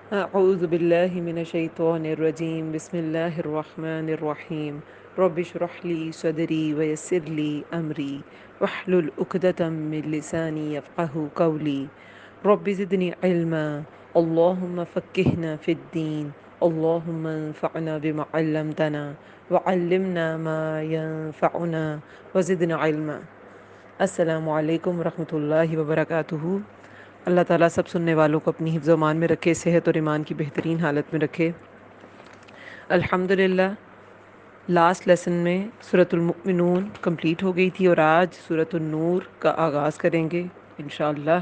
أعوذ بالله من الشيطان الرجيم بسم الله الرحمن الرحيم رب اشرح لي صدري ويسر لي أمري واحلل عقدة من لساني يفقه قولي رب زدني علما اللهم فقهنا في الدين اللهم انفعنا بما علمتنا وعلمنا ما ينفعنا وزدنا علما. السلام علیکم ورحمۃ اللہ وبرکاتہ. اللہ تعالیٰ سب سننے والوں کو اپنی حفظ و امان میں رکھے، صحت اور ایمان کی بہترین حالت میں رکھے. الحمدللہ لاسٹ لیسن میں سورۃ المؤمنون کمپلیٹ ہو گئی تھی اور آج سورۃ النور کا آغاز کریں گے انشاءاللہ.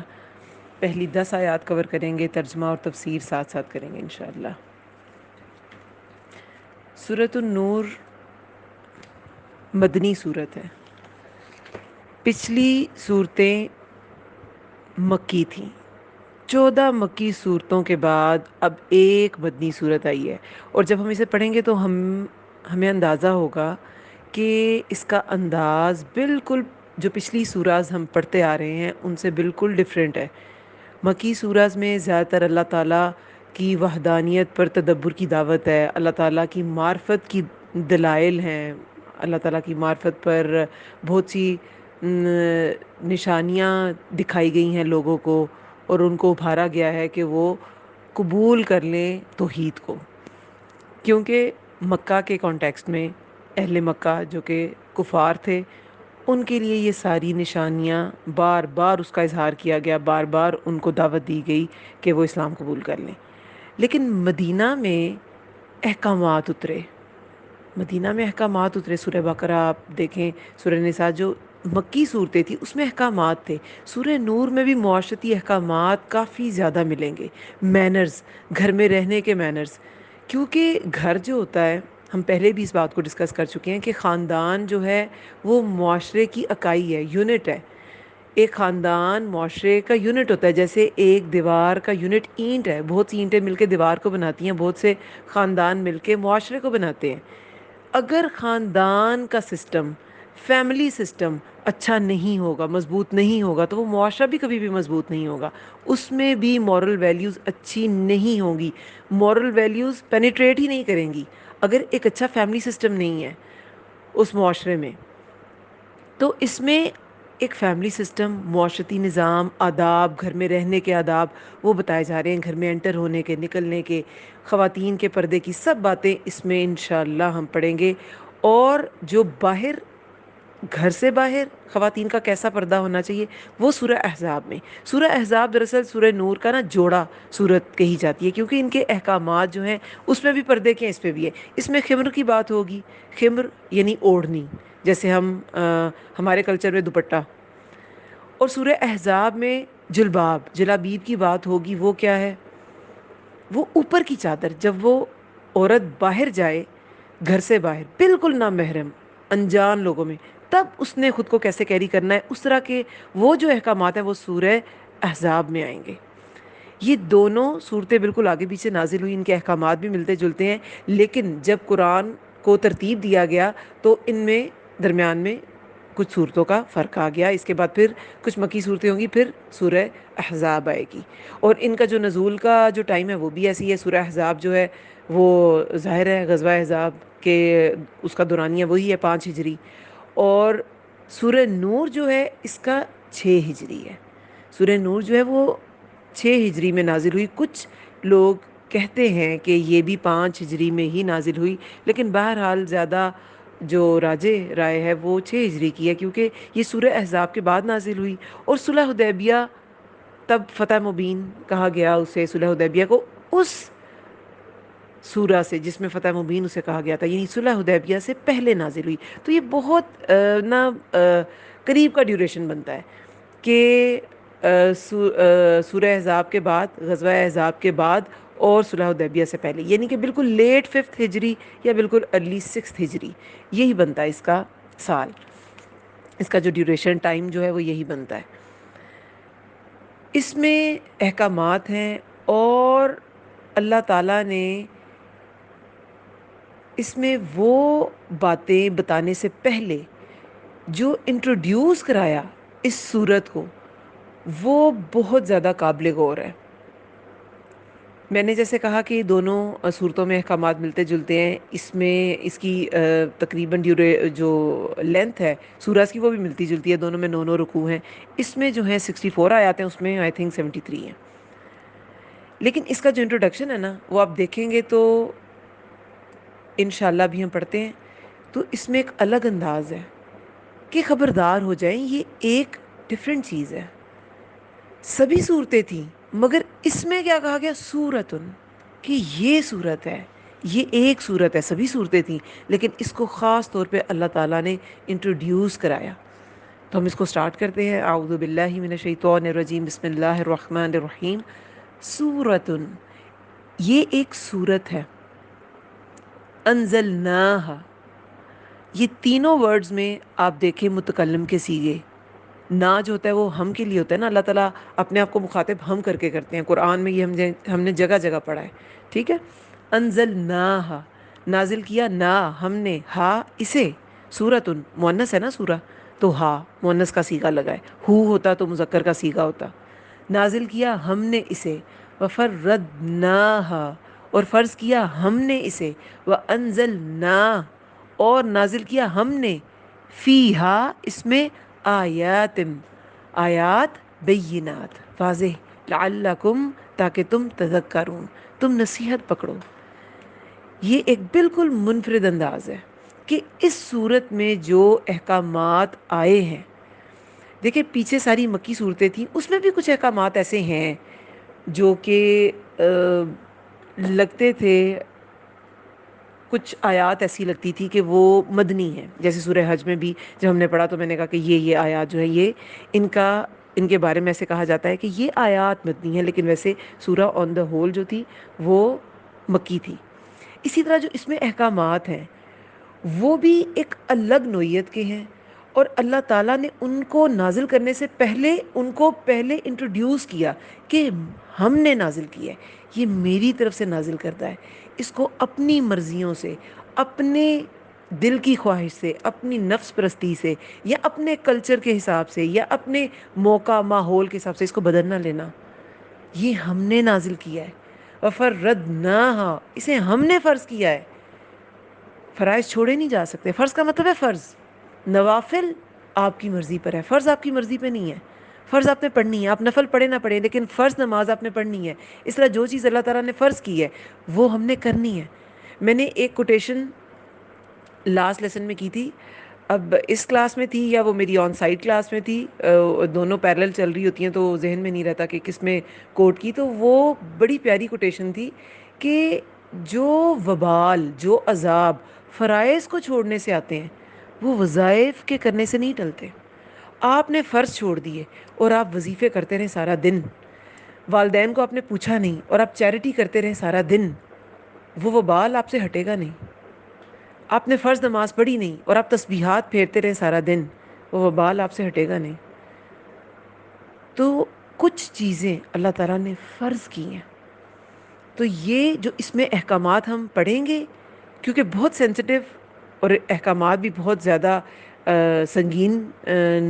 پہلی 10 آیات کور کریں گے، ترجمہ اور تفسیر ساتھ ساتھ کریں گے انشاءاللہ. سورۃ النور مدنی صورت ہے. پچھلی صورتیں مکی تھیں. 14 مکی صورتوں کے بعد اب ایک مدنی صورت آئی ہے، اور جب ہم اسے پڑھیں گے تو ہمیں اندازہ ہوگا کہ اس کا انداز بالکل جو پچھلی سوراز ہم پڑھتے آ رہے ہیں ان سے بالکل ڈیفرنٹ ہے. مکی سوراز میں زیادہ تر اللہ تعالیٰ کی وحدانیت پر تدبر کی دعوت ہے، اللہ تعالیٰ کی معرفت کی دلائل ہیں، اللہ تعالیٰ کی معرفت پر بہت سی نشانیاں دکھائی گئی ہیں لوگوں کو، اور ان کو ابھارا گیا ہے کہ وہ قبول کر لیں توحید کو. کیونکہ مکہ کے کانٹیکسٹ میں اہل مکہ جو کہ کفار تھے، ان کے لیے یہ ساری نشانیاں بار بار اس کا اظہار کیا گیا، بار بار ان کو دعوت دی گئی کہ وہ اسلام قبول کر لیں. لیکن مدینہ میں احکامات اترے، مدینہ میں احکامات اترے. سورہ بقرہ آپ دیکھیں، سورہ نساء جو مکی صورتیں تھیں اس میں احکامات تھے. سورہ نور میں بھی معاشرتی احکامات کافی زیادہ ملیں گے. مینرز، گھر میں رہنے کے مینرز، کیونکہ گھر جو ہوتا ہے، ہم پہلے بھی اس بات کو ڈسکس کر چکے ہیں کہ خاندان جو ہے وہ معاشرے کی اکائی ہے، یونٹ ہے. ایک خاندان معاشرے کا یونٹ ہوتا ہے، جیسے ایک دیوار کا یونٹ اینٹ ہے. بہت سی اینٹیں مل کے دیوار کو بناتی ہیں، بہت سے خاندان مل کے معاشرے کو بناتے ہیں. اگر خاندان کا سسٹم، فیملی سسٹم اچھا نہیں ہوگا، مضبوط نہیں ہوگا، تو وہ معاشرہ بھی کبھی بھی مضبوط نہیں ہوگا. اس میں بھی مورل ویلیوز اچھی نہیں ہوں گی، مورل ویلیوز پینیٹریٹ ہی نہیں کریں گی اگر ایک اچھا فیملی سسٹم نہیں ہے اس معاشرے میں. تو اس میں ایک فیملی سسٹم، معاشرتی نظام، آداب، گھر میں رہنے کے آداب وہ بتائے جا رہے ہیں، گھر میں انٹر ہونے کے، نکلنے کے، خواتین کے پردے کی سب باتیں اس میں انشاءاللہ ہم پڑھیں گے. اور جو باہر، گھر سے باہر خواتین کا کیسا پردہ ہونا چاہیے وہ سورہ احزاب میں. سورہ احزاب دراصل سورہ نور کا جوڑا سورت کہی جاتی ہے، کیونکہ ان کے احکامات جو ہیں اس میں بھی پردے کے ہیں، اس پہ بھی ہے. اس میں خمر کی بات ہوگی، خمر یعنی اوڑھنی، جیسے ہمارے کلچر میں دوپٹہ. اور سورہ احزاب میں جلباب، جلابیب کی بات ہوگی. وہ کیا ہے؟ وہ اوپر کی چادر. جب وہ عورت باہر جائے، گھر سے باہر بالکل نامحرم انجان لوگوں میں، تب اس نے خود کو کیسے کیری کرنا ہے، اس طرح کے وہ جو احکامات ہیں وہ سورہ احزاب میں آئیں گے. یہ دونوں صورتیں بالکل آگے پیچھے نازل ہوئی، ان کے احکامات بھی ملتے جلتے ہیں، لیکن جب قرآن کو ترتیب دیا گیا تو ان میں درمیان میں کچھ صورتوں کا فرق آ گیا. اس کے بعد پھر کچھ مکی صورتیں ہوں گی، پھر سورہ احزاب آئے گی. اور ان کا جو نزول کا جو ٹائم ہے وہ بھی ایسی ہے. سورہ احزاب جو ہے وہ ظاہر ہے غزوہ احزاب کے اس کا دورانیہ وہی ہے 5 ہجری. اور سورہ نور جو ہے اس کا 6 ہجری ہے. سورہ نور جو ہے وہ 6 ہجری میں نازل ہوئی. کچھ لوگ کہتے ہیں کہ یہ بھی 5 ہجری میں ہی نازل ہوئی، لیکن بہرحال زیادہ جو راجے رائے ہے وہ 6 ہجری کی ہے، کیونکہ یہ سورہ احزاب کے بعد نازل ہوئی. اور صلح حدیبیہ، تب فتح مبین کہا گیا اسے، صلح حدیبیہ کو، اس سورہ سے جس میں فتح مبین اسے کہا گیا تھا، یعنی صلح حدیبیہ سے پہلے نازل ہوئی. تو یہ بہت قریب کا ڈیوریشن بنتا ہے کہ سورہ احزاب کے بعد، غزوہ احزاب کے بعد، اور صلح حدیبیہ سے پہلے، یعنی کہ بالکل لیٹ 5th ہجری یا بالکل ارلی 6th ہجری، یہی بنتا ہے اس کا سال. اس کا جو ڈیوریشن ٹائم جو ہے وہ یہی بنتا ہے. اس میں احکامات ہیں، اور اللہ تعالیٰ نے اس میں وہ باتیں بتانے سے پہلے جو انٹروڈیوس کرایا اس صورت کو، وہ بہت زیادہ قابل غور ہے. میں نے جیسے کہا کہ دونوں صورتوں میں احکامات ملتے جلتے ہیں، اس میں اس کی تقریباً جو لینتھ ہے سورہ کی وہ بھی ملتی جلتی ہے، دونوں میں 9 رکوع ہیں۔ اس میں جو ہیں 64 آیات ہیں، اس میں آئی تھنک 73 ہیں، لیکن اس کا جو انٹروڈکشن ہے نا وہ آپ دیکھیں گے تو انشاءاللہ بھی ہم پڑھتے ہیں تو اس میں ایک الگ انداز ہے کہ خبردار ہو جائیں، یہ ایک ڈفرینٹ چیز ہے۔ سبھی صورتیں تھیں مگر اس میں کیا کہا گیا؟ سورتن، کہ یہ صورت ہے، یہ ایک صورت ہے، سبھی صورتیں تھیں لیکن اس کو خاص طور پہ اللہ تعالیٰ نے انٹروڈیوس کرایا۔ تو ہم اس کو سٹارٹ کرتے ہیں، اعوذ باللہ من الشیطان الرجیم، بسم اللہ الرحمن الرحیم۔ سورتن، یہ ایک صورت ہے، انزلناہا، یہ تینوں ورڈز میں آپ دیکھیں متکلم کے سیغے، نا جو ہوتا ہے وہ ہم کے لیے ہوتا ہے نا، اللہ تعالیٰ اپنے آپ کو مخاطب ہم کر کے کرتے ہیں، قرآن میں یہ ہم نے جگہ جگہ پڑھا ہے، ٹھیک ہے۔ انزلناہا، نازل کیا، نا ہم نے، ہا اسے، سورتن مؤنث ہے نا سورہ، تو ہا مؤنث کا صیغہ لگا ہے، ہو ہوتا تو مذکر کا صیغہ ہوتا، نازل کیا ہم نے اسے، وفردناہا، اور فرض کیا ہم نے اسے، وانزلنا، اور نازل کیا ہم نے، فیہا، اس میں، آیات، آیات بینات، واضح، لعلکم، تاکہ تم تذکرون، تم نصیحت پکڑو۔ یہ ایک بالکل منفرد انداز ہے کہ اس صورت میں جو احکامات آئے ہیں، دیکھیں پیچھے ساری مکی صورتیں تھیں، اس میں بھی کچھ احکامات ایسے ہیں جو کہ لگتے تھے، کچھ آیات ایسی لگتی تھی کہ وہ مدنی ہیں، جیسے سورہ حج میں بھی جب ہم نے پڑھا تو میں نے کہا کہ یہ آیات جو ہے یہ ان کے بارے میں ایسے کہا جاتا ہے کہ یہ آیات مدنی ہیں، لیکن ویسے سورہ آن دا ہول جو تھی وہ مکی تھی۔ اسی طرح جو اس میں احکامات ہیں وہ بھی ایک الگ نوعیت کے ہیں، اور اللہ تعالیٰ نے ان کو نازل کرنے سے پہلے ان کو پہلے انٹروڈیوس کیا کہ ہم نے نازل کیا ہے، یہ میری طرف سے نازل کرتا ہے، اس کو اپنی مرضیوں سے، اپنے دل کی خواہش سے، اپنی نفس پرستی سے، یا اپنے کلچر کے حساب سے، یا اپنے موقع ماحول کے حساب سے اس کو بدل نہ لینا، یہ ہم نے نازل کیا ہے۔ وفردناہا، اسے ہم نے فرض کیا ہے، فرائض چھوڑے نہیں جا سکتے، فرض کا مطلب ہے فرض، نوافل آپ کی مرضی پر ہے، فرض آپ کی مرضی پہ نہیں ہے، فرض آپ نے پڑھنی ہے، آپ نفل پڑھے نہ پڑھے لیکن فرض نماز آپ نے پڑھنی ہے۔ اس طرح جو چیز اللہ تعالیٰ نے فرض کی ہے وہ ہم نے کرنی ہے۔ میں نے ایک کوٹیشن لاسٹ لیسن میں کی تھی، اب اس کلاس میں تھی یا وہ میری آن سائٹ کلاس میں تھی، دونوں پیرلل چل رہی ہوتی ہیں تو ذہن میں نہیں رہتا کہ کس میں کوٹ کی، تو وہ بڑی پیاری کوٹیشن تھی کہ جو وبال، جو عذاب فرائض کو چھوڑنے سے آتے ہیں وہ وظائف کے کرنے سے نہیں ٹلتے۔ آپ نے فرض چھوڑ دیے اور آپ وظیفے کرتے رہے سارا دن، والدین کو آپ نے پوچھا نہیں اور آپ چیریٹی کرتے رہے سارا دن، وہ وبال آپ سے ہٹے گا نہیں۔ آپ نے فرض نماز پڑھی نہیں اور آپ تسبیحات پھیرتے رہے سارا دن، وہ وبال آپ سے ہٹے گا نہیں۔ تو کچھ چیزیں اللہ تعالیٰ نے فرض کی ہیں، تو یہ جو اس میں احکامات ہم پڑھیں گے کیونکہ بہت سینسٹیو اور احکامات بھی بہت زیادہ سنگین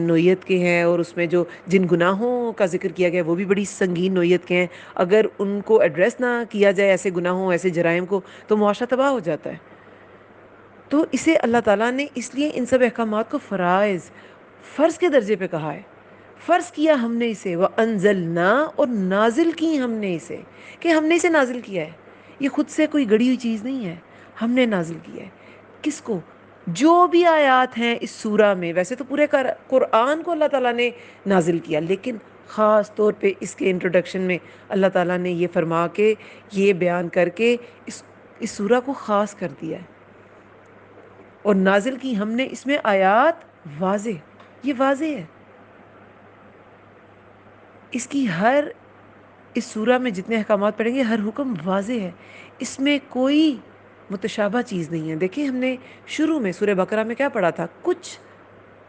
نوعیت کے ہیں، اور اس میں جو جن گناہوں کا ذکر کیا گیا وہ بھی بڑی سنگین نوعیت کے ہیں، اگر ان کو ایڈریس نہ کیا جائے ایسے گناہوں، ایسے جرائم کو، تو معاشرہ تباہ ہو جاتا ہے۔ تو اسے اللہ تعالیٰ نے اس لیے ان سب احکامات کو فرائض، فرض کے درجے پہ کہا ہے، فرض کیا ہم نے اسے، وَأَنزَلْنَا، اور نازل کی ہم نے اسے، کہ ہم نے اسے نازل کیا ہے، یہ خود سے کوئی گڑی ہوئی چیز نہیں ہے، ہم نے نازل کیا ہے۔ کس کو؟ جو بھی آیات ہیں اس سورہ میں، ویسے تو پورے قرآن کو اللہ تعالیٰ نے نازل کیا، لیکن خاص طور پہ اس کے انٹروڈکشن میں اللہ تعالیٰ نے یہ فرما کے، یہ بیان کر کے اس سورہ کو خاص کر دیا ہے، اور نازل کی ہم نے اس میں آیات واضح، یہ واضح ہے، اس کی اس سورہ میں جتنے احکامات پڑھیں گے ہر حکم واضح ہے، اس میں کوئی متشابہ چیز نہیں ہے۔ دیکھیں ہم نے شروع میں سورہ بقرہ میں کیا پڑھا تھا؟ کچھ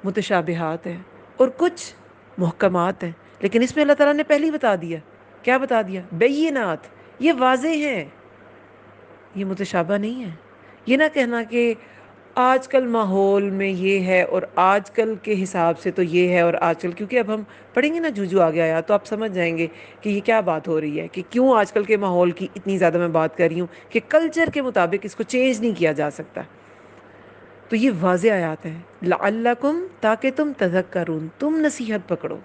متشابہات ہیں اور کچھ محکمات ہیں، لیکن اس میں اللہ تعالیٰ نے پہلے ہی بتا دیا، کیا بتا دیا؟ بینات، یہ واضح ہیں، یہ متشابہ نہیں ہے۔ یہ نہ کہنا کہ آج کل ماحول میں یہ ہے، اور آج کل کے حساب سے تو یہ ہے، اور آج کل کیونکہ اب ہم پڑھیں گے نا جوجو آ گیا تو آپ سمجھ جائیں گے کہ یہ کیا بات ہو رہی ہے، کہ کیوں آج کل کے ماحول کی اتنی زیادہ میں بات کر رہی ہوں کہ کلچر کے مطابق اس کو چینج نہیں کیا جا سکتا. تو یہ واضح آیات ہیں، لعلکم، تاکہ تم تذکرون، تم نصیحت پکڑو،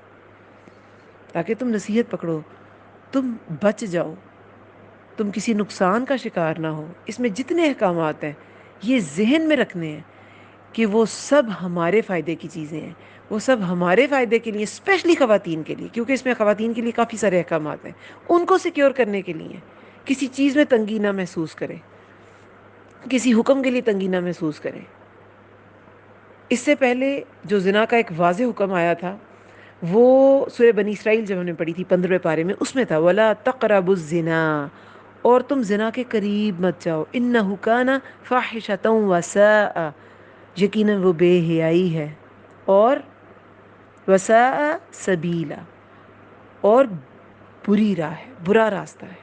تاکہ تم نصیحت پکڑو، تم بچ جاؤ، تم کسی نقصان کا شکار نہ ہو. اس میں جتنے احکامات ہیں یہ ذہن میں رکھنے ہیں کہ وہ سب ہمارے فائدے کی چیزیں ہیں، وہ سب ہمارے فائدے کے لیے، اسپیشلی خواتین کے لیے، کیونکہ اس میں خواتین کے لیے کافی سارے احکامات ہیں، ان کو سیکیور کرنے کے لیے. کسی چیز میں تنگی نہ محسوس کریں، کسی حکم کے لیے تنگی نہ محسوس کریں. اس سے پہلے جو زنا کا ایک واضح حکم آیا تھا وہ سورہ بنی اسرائیل جب ہم نے پڑھی تھی 15ویں پارے میں، اس میں تھا وَلَا تَقْرَبُوا الزِّنَا، اور تم زنا کے قریب مت جاؤ، إِنَّهُ كَانَ فَاحِشَةً وَسَاءَ، یقیناً وہ بے حیائی ہے، اور وَسَاءَ سَبِیلًا، اور بری راہ ہے، برا راستہ ہے.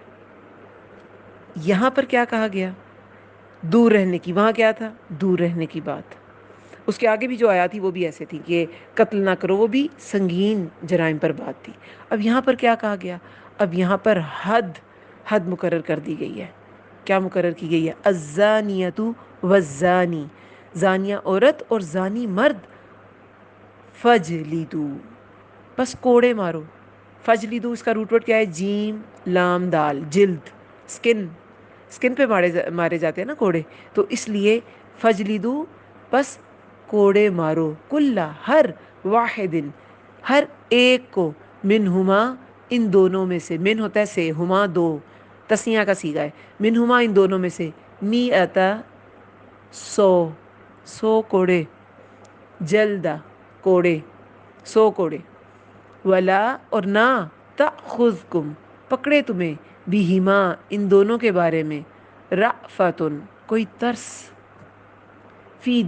یہاں پر کیا کہا گیا؟ دور رہنے کی. وہاں کیا تھا؟ دور رہنے کی بات. اس کے آگے بھی جو آیا تھی وہ بھی ایسے تھی کہ قتل نہ کرو، وہ بھی سنگین جرائم پر بات تھی. اب یہاں پر کیا کہا گیا؟ اب یہاں پر حد مقرر کر دی گئی ہے. کیا مقرر کی گئی ہے؟ الزانیۃ والزانی، زانیہ عورت اور زانی مرد، فجلدو، بس کوڑے مارو. فجلدو اس کا روٹ ورڈ کیا ہے؟ جیم لام دال، جلد، اسکن پہ مارے جاتے ہیں نا کوڑے، تو اس لیے فجلدو، بس کوڑے مارو، کلا، ہر واحد، ہر ایک کو، منہما، ان دونوں میں سے. من ہوتا ہے سے، ہما دو، تسنیہ کا صیغہ ہے، منہما ان دونوں میں سے، میتا، 100 کوڑے، جلدہ کوڑے، 100 کوڑے، ولا، اور نہ، تأخذکم، پکڑے تمہیں، بہما، ان دونوں کے بارے میں، رأفتن، کوئی ترس، فی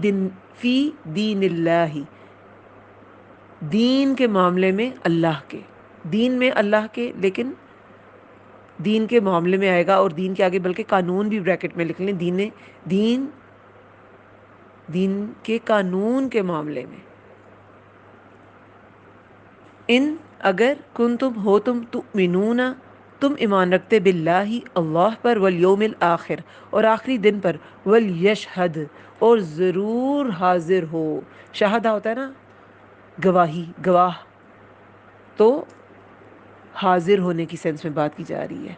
دین اللہ، دین کے معاملے میں اللہ کے، دین میں اللہ کے، لیکن دین کے معاملے میں آئے گا، اور دین کے آگے بلکہ قانون بھی بریکٹ میں لکھ لیں، دین کے قانون کے معاملے میں. ان، اگر، کنتم، ہو تم، تؤمنون، تم ایمان رکھتے، باللہ، اللہ پر، والیوم الآخر، اور آخری دن پر، ولیشہد، اور ضرور حاضر ہو. شہادہ ہوتا ہے نا گواہی، گواہ، تو حاضر ہونے کی سینس میں بات کی جا رہی ہے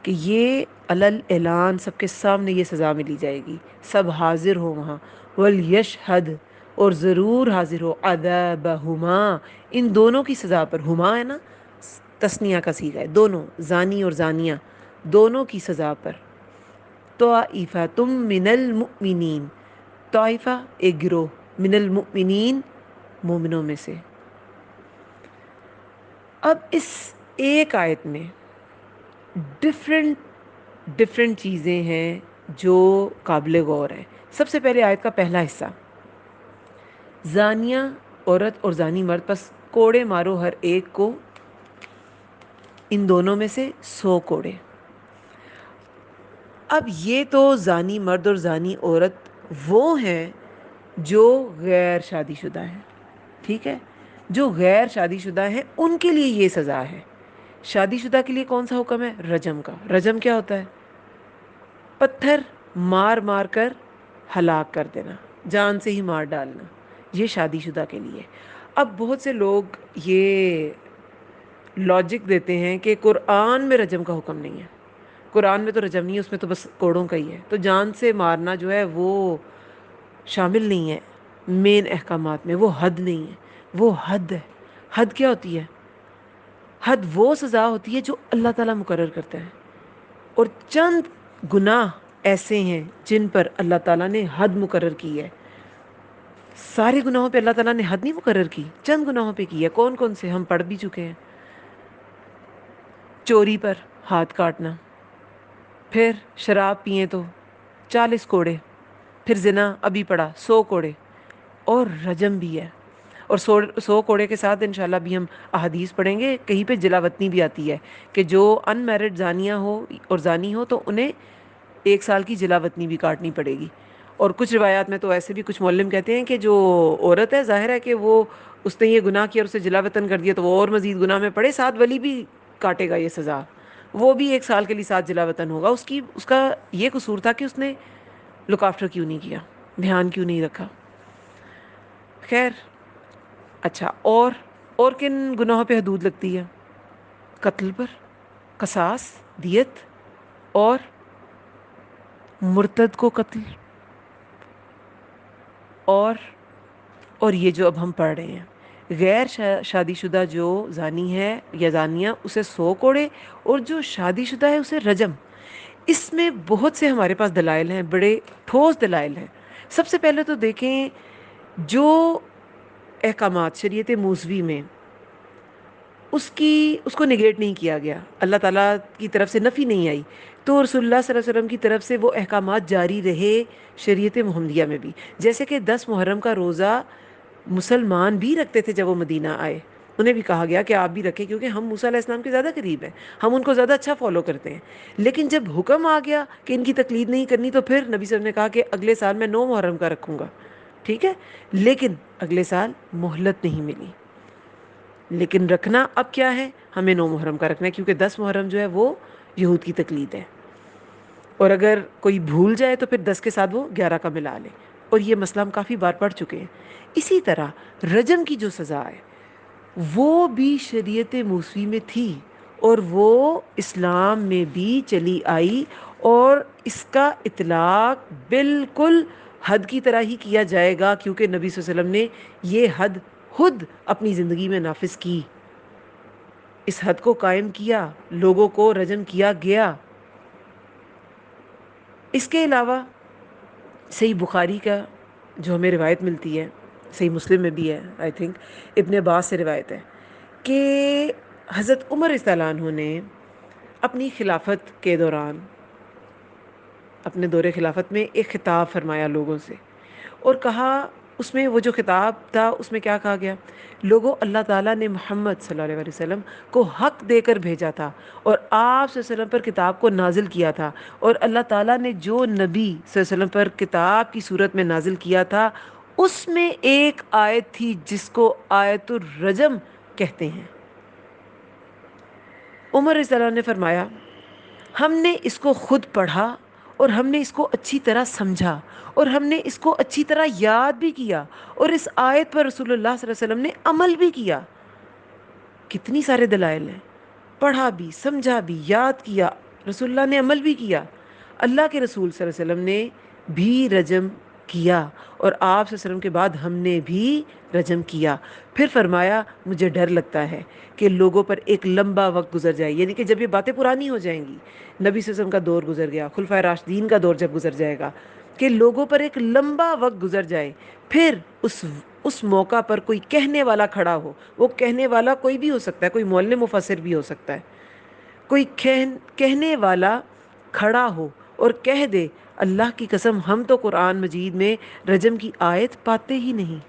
کہ یہ علل اعلان سب کے سامنے یہ سزا ملی جائے گی، سب حاضر ہو وہاں. ولیشہد، اور ضرور حاضر ہو، عذابہما، ان دونوں کی سزا پر. ہما ہے نا تسنیہ کا صیغہ ہے، دونوں، زانی اور زانیہ، دونوں کی سزا پر. طائفۃ من المؤمنین، طائفہ ایک گروہ، من المؤمنین مومنوں میں سے. اب اس ایک آیت میں ڈفرینٹ چیزیں ہیں جو قابل غور ہیں. سب سے پہلے آیت کا پہلا حصہ، زانیہ عورت اور زانی مرد، پس کوڑے مارو ہر ایک کو، ان دونوں میں سے 100 کوڑے. اب یہ تو زانی مرد اور زانی عورت وہ ہیں جو غیر شادی شدہ ہیں، ٹھیک ہے، جو غیر شادی شدہ ہیں ان کے لیے یہ سزا ہے. شادی شدہ کے لیے کون سا حکم ہے؟ رجم کا. رجم کیا ہوتا ہے؟ پتھر مار مار کر ہلاک کر دینا، جان سے ہی مار ڈالنا، یہ شادی شدہ کے لیے. اب بہت سے لوگ یہ لاجک دیتے ہیں کہ قرآن میں رجم کا حکم نہیں ہے، قرآن میں تو رجم نہیں ہے، اس میں تو بس کوڑوں کا ہی ہے، تو جان سے مارنا جو ہے وہ شامل نہیں ہے مین احکامات میں، وہ حد نہیں ہے، وہ حد ہے. حد کیا ہوتی ہے؟ حد وہ سزا ہوتی ہے جو اللہ تعالیٰ مقرر کرتا ہے، اور چند گناہ ایسے ہیں جن پر اللہ تعالیٰ نے حد مقرر کی ہے. سارے گناہوں پہ اللہ تعالیٰ نے حد نہیں مقرر کی، چند گناہوں پہ کی ہے. کون کون سے؟ ہم پڑھ بھی چکے ہیں. چوری پر ہاتھ کاٹنا، پھر شراب پیئیں تو 40 کوڑے، پھر زنا ابھی پڑا 100 کوڑے، اور رجم بھی ہے. اور 100 کوڑے کے ساتھ انشاءاللہ بھی ہم احادیث پڑھیں گے، کہیں پہ جلا وطنی بھی آتی ہے کہ جو ان میرڈ زانیہ ہو اور زانی ہو تو انہیں 1 سال کی جلا وطنی بھی کاٹنی پڑے گی. اور کچھ روایات میں تو ایسے بھی کچھ معلم کہتے ہیں کہ جو عورت ہے ظاہر ہے کہ وہ اس نے یہ گناہ کیا اور اسے جلا وطن کر دیا تو وہ اور مزید گناہ میں پڑے، ساتھ ولی بھی کاٹے گا یہ سزا، وہ بھی 1 سال کے لیے ساتھ جلا وطن ہوگا۔ اس کا یہ قصور تھا کہ اس نے لک آفٹر کیوں نہیں کیا، دھیان کیوں نہیں رکھا۔ خیر، اچھا، اور کن گناہوں پہ حدود لگتی ہے؟ قتل پر، قصاص، دیت، اور مرتد کو قتل، اور یہ جو اب ہم پڑھ رہے ہیں، غیر شادی شدہ جو زانی ہے یا زانیہ اسے 100 کوڑے، اور جو شادی شدہ ہے اسے رجم۔ اس میں بہت سے ہمارے پاس دلائل ہیں، بڑے ٹھوس دلائل ہیں۔ سب سے پہلے تو دیکھیں جو احکامات شریعت موسوی میں اس کو نگیٹ نہیں کیا گیا، اللہ تعالیٰ کی طرف سے نفی نہیں آئی، تو رسول اللہ صلی اللہ علیہ وسلم کی طرف سے وہ احکامات جاری رہے شریعت محمدیہ میں بھی۔ جیسے کہ 10 محرم کا روزہ مسلمان بھی رکھتے تھے جب وہ مدینہ آئے، انہیں بھی کہا گیا کہ آپ بھی رکھیں کیونکہ ہم موسیٰ علیہ السلام کے زیادہ قریب ہیں، ہم ان کو زیادہ اچھا فالو کرتے ہیں۔ لیکن جب حکم آ گیا کہ ان کی تقلید نہیں کرنی تو پھر نبی صلی اللہ علیہ وسلم نے کہا کہ اگلے سال میں 9 محرم کا رکھوں گا، ٹھیک ہے، لیکن اگلے سال مہلت نہیں ملی۔ لیکن رکھنا اب کیا ہے؟ ہمیں 9 محرم کا رکھنا ہے کیونکہ 10 محرم جو ہے وہ یہود کی تقلید ہے، اور اگر کوئی بھول جائے تو پھر 10 کے ساتھ وہ 11 کا ملا لے، اور یہ مسئلہ ہم کافی بار پڑھ چکے ہیں۔ اسی طرح رجم کی جو سزا ہے وہ بھی شریعت موسوی میں تھی اور وہ اسلام میں بھی چلی آئی، اور اس کا اطلاق بالکل حد کی طرح ہی کیا جائے گا کیونکہ نبی صلی اللہ علیہ وسلم نے یہ حد خود اپنی زندگی میں نافذ کی، اس حد کو قائم کیا، لوگوں کو رجم کیا گیا۔ اس کے علاوہ صحیح بخاری کا جو ہمیں روایت ملتی ہے، صحیح مسلم میں بھی ہے، آئی تھنک ابن عباس سے روایت ہے کہ حضرت عمر رضی اللہ عنہ نے اپنی خلافت کے دوران، اپنے دور خلافت میں ایک خطاب فرمایا لوگوں سے، اور کہا، اس میں وہ جو خطاب تھا اس میں کیا کہا گیا؟ لوگوں، اللہ تعالیٰ نے محمد صلی اللہ علیہ وسلم کو حق دے کر بھیجا تھا اور آپ صلی اللہ علیہ وسلم پر کتاب کو نازل کیا تھا، اور اللہ تعالیٰ نے جو نبی صلی اللہ علیہ وسلم پر کتاب کی صورت میں نازل کیا تھا اس میں ایک آیت تھی جس کو آیت الرجم کہتے ہیں۔ عمر رضی اللہ عنہ نے فرمایا، ہم نے اس کو خود پڑھا اور ہم نے اس کو اچھی طرح سمجھا اور ہم نے اس کو اچھی طرح یاد بھی کیا، اور اس آیت پر رسول اللہ صلی اللہ علیہ وسلم نے عمل بھی کیا۔ کتنی سارے دلائل ہیں، پڑھا بھی، سمجھا بھی، یاد کیا، رسول اللہ نے عمل بھی کیا۔ اللہ کے رسول صلی اللہ علیہ وسلم نے بھی رجم کیا، اور آپ صلی اللہ علیہ وسلم کے بعد ہم نے بھی رجم کیا۔ پھر فرمایا، مجھے ڈر لگتا ہے کہ لوگوں پر ایک لمبا وقت گزر جائے، یعنی کہ جب یہ باتیں پرانی ہو جائیں گی، نبی صلی اللہ علیہ وسلم کا دور گزر گیا، خلفائے راشدین کا دور جب گزر جائے گا، کہ لوگوں پر ایک لمبا وقت گزر جائے، پھر اس موقع پر کوئی کہنے والا کھڑا ہو، وہ کہنے والا کوئی بھی ہو سکتا ہے، کوئی معلم مفسر بھی ہو سکتا ہے، کوئی کہنے والا کھڑا ہو اور کہہ دے، اللہ کی قسم ہم تو قرآن مجید میں رجم کی آیت پاتے ہی نہیں،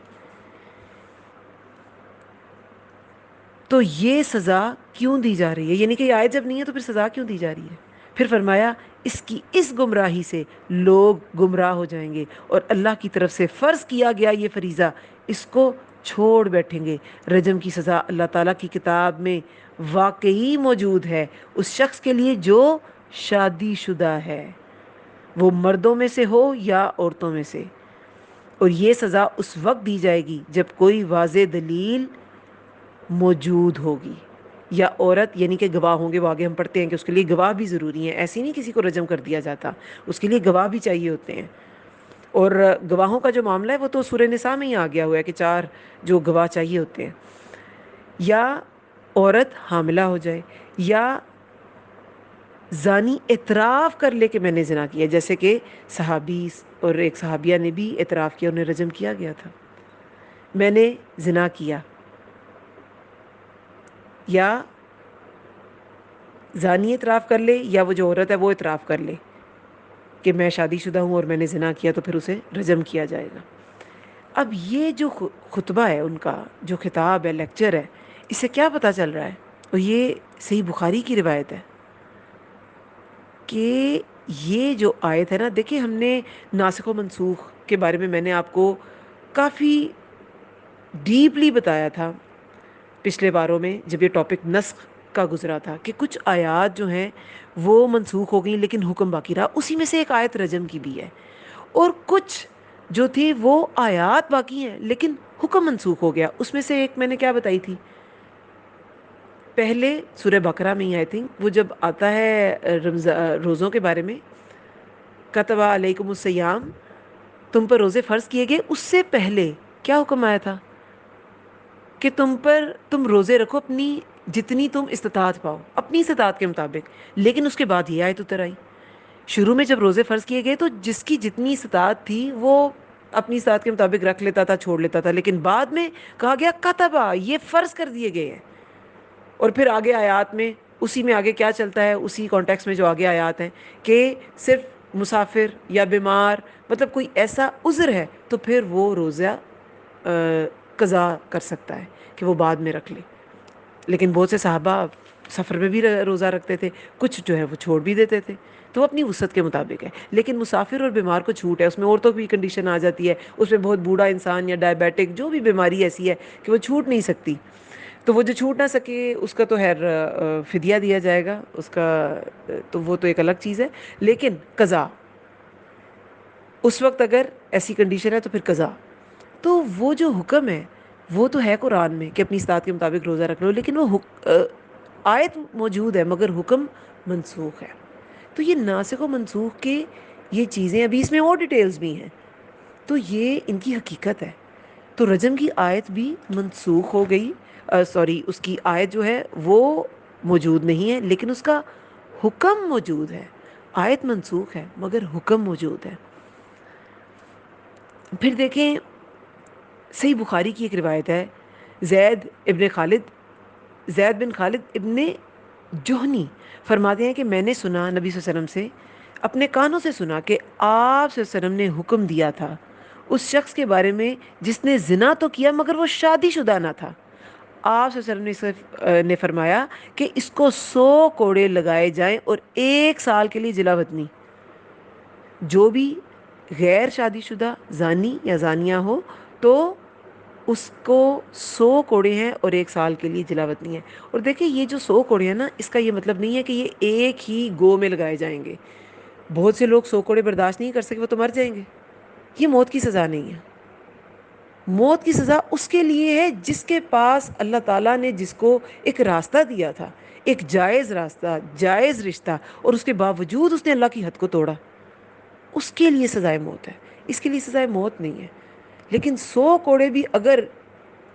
تو یہ سزا کیوں دی جا رہی ہے؟ یعنی کہ یہ آیت جب نہیں ہے تو پھر سزا کیوں دی جا رہی ہے؟ پھر فرمایا، اس گمراہی سے لوگ گمراہ ہو جائیں گے اور اللہ کی طرف سے فرض کیا گیا یہ فریضہ اس کو چھوڑ بیٹھیں گے۔ رجم کی سزا اللہ تعالیٰ کی کتاب میں واقعی موجود ہے اس شخص کے لیے جو شادی شدہ ہے، وہ مردوں میں سے ہو یا عورتوں میں سے، اور یہ سزا اس وقت دی جائے گی جب کوئی واضح دلیل موجود ہوگی، یا عورت یعنی کہ گواہ ہوں گے، وہ آگے ہم پڑھتے ہیں کہ اس کے لیے گواہ بھی ضروری ہیں، ایسی نہیں کسی کو رجم کر دیا جاتا، اس کے لیے گواہ بھی چاہیے ہوتے ہیں۔ اور گواہوں کا جو معاملہ ہے وہ تو سورہ نساء میں ہی آ گیا ہوا ہے کہ 4 جو گواہ چاہیے ہوتے ہیں، یا عورت حاملہ ہو جائے، یا زانی اعتراف کر لے کہ میں نے زنا کیا، جیسے کہ صحابی اور ایک صحابیہ نے بھی اعتراف کیا، انہیں رجم کیا گیا تھا، میں نے زنا کیا، یا زانی اعتراف کر لے یا وہ جو عورت ہے وہ اعتراف کر لے کہ میں شادی شدہ ہوں اور میں نے زنا کیا، تو پھر اسے رجم کیا جائے گا۔ اب یہ جو خطبہ ہے ان کا، جو خطاب ہے، لیکچر ہے، اس سے کیا پتہ چل رہا ہے؟ اور یہ صحیح بخاری کی روایت ہے کہ یہ جو آیت ہے نا، دیکھیں ہم نے ناسخ و منسوخ کے بارے میں نے آپ کو کافی ڈیپلی بتایا تھا پچھلے باروں میں، جب یہ ٹاپک نسخ کا گزرا تھا، کہ کچھ آیات جو ہیں وہ منسوخ ہو گئیں لیکن حکم باقی رہا. اسی میں سے ایک آیت رجم کی بھی ہے. اور کچھ جو تھی وہ آیات باقی ہیں لیکن حکم منسوخ ہو گیا. اس میں سے ایک میں نے کیا بتائی تھی پہلے سورہ بقرہ میں ہی، آئی تھنک وہ جب آتا ہے روزوں کے بارے میں، کتب علیکم الصیام، تم پر روزے فرض کیے گئے. اس سے پہلے کیا حکم آیا تھا کہ تم روزے رکھو اپنی جتنی تم استطاعت پاؤ، اپنی استطاعت کے مطابق. لیکن اس کے بعد یہ آیت اتر آئی. شروع میں جب روزے فرض کیے گئے تو جس کی جتنی استطاعت تھی وہ اپنی استطاعت کے مطابق رکھ لیتا تھا، چھوڑ لیتا تھا. لیکن بعد میں کہا گیا کتبا، یہ فرض کر دیے گئے ہیں. اور پھر آگے آیات میں اسی میں آگے کیا چلتا ہے، اسی کانٹیکس میں جو آگے آیات ہیں کہ صرف مسافر یا بیمار، مطلب کوئی ایسا عذر ہے تو پھر وہ روزہ قضا کر سکتا ہے کہ وہ بعد میں رکھ لے. لیکن بہت سے صحابہ سفر میں بھی روزہ رکھتے تھے، کچھ جو ہے وہ چھوڑ بھی دیتے تھے. تو اپنی وسعت کے مطابق ہے. لیکن مسافر اور بیمار کو چھوٹ ہے، اس میں عورتوں کی کنڈیشن آ جاتی ہے، اس میں بہت بوڑھا انسان یا ڈائبیٹک جو بھی بیماری ایسی ہے کہ وہ چھوٹ نہیں سکتی، تو وہ جو چھوٹ نہ سکے اس کا تو خیر فدیہ دیا جائے گا اس کا، تو وہ تو ایک الگ چیز ہے. لیکن قضا اس وقت اگر ایسی کنڈیشن ہے تو پھر قضا. تو وہ جو حکم ہے وہ تو ہے قرآن میں کہ اپنی استطاعت کے مطابق روزہ رکھ لو، لیکن وہ آیت موجود ہے مگر حکم منسوخ ہے. تو یہ ناسخ و منسوخ کے یہ چیزیں، ابھی اس میں اور ڈیٹیلز بھی ہیں، تو یہ ان کی حقیقت ہے. تو رجم کی آیت بھی منسوخ ہو گئی، سوری اس کی آیت جو ہے وہ موجود نہیں ہے لیکن اس کا حکم موجود ہے. آیت منسوخ ہے مگر حکم موجود ہے. پھر دیکھیں صحیح بخاری کی ایک روایت ہے، زید بن خالد ابن جوہنی فرماتے ہیں کہ میں نے سنا نبی صلی اللہ علیہ وسلم سے، اپنے کانوں سے سنا کہ آپ صلی اللہ علیہ وسلم نے حکم دیا تھا اس شخص کے بارے میں جس نے زنا تو کیا مگر وہ شادی شدہ نہ تھا. آپ صلی اللہ علیہ وسلم نے فرمایا کہ اس کو 100 کوڑے لگائے جائیں اور 1 سال کے لیے جلا وطنی. جو بھی غیر شادی شدہ زانی یا زانیہ ہو تو اس کو 100 کوڑے ہیں اور 1 سال کے لیے جلا وطنی ہے. اور دیکھیں یہ جو 100 کوڑے ہیں نا، اس کا یہ مطلب نہیں ہے کہ یہ ایک ہی گو میں لگائے جائیں گے. بہت سے لوگ 100 کوڑے برداشت نہیں کر سکے، وہ تو مر جائیں گے. یہ موت کی سزا نہیں ہے. موت کی سزا اس کے لیے ہے جس کے پاس اللہ تعالیٰ نے جس کو ایک راستہ دیا تھا، ایک جائز راستہ، جائز رشتہ، اور اس کے باوجود اس نے اللہ کی حد کو توڑا. اس کے لیے سزائے موت ہے، اس کے لیے سزائے موت نہیں ہے. لیکن 100 کوڑے بھی اگر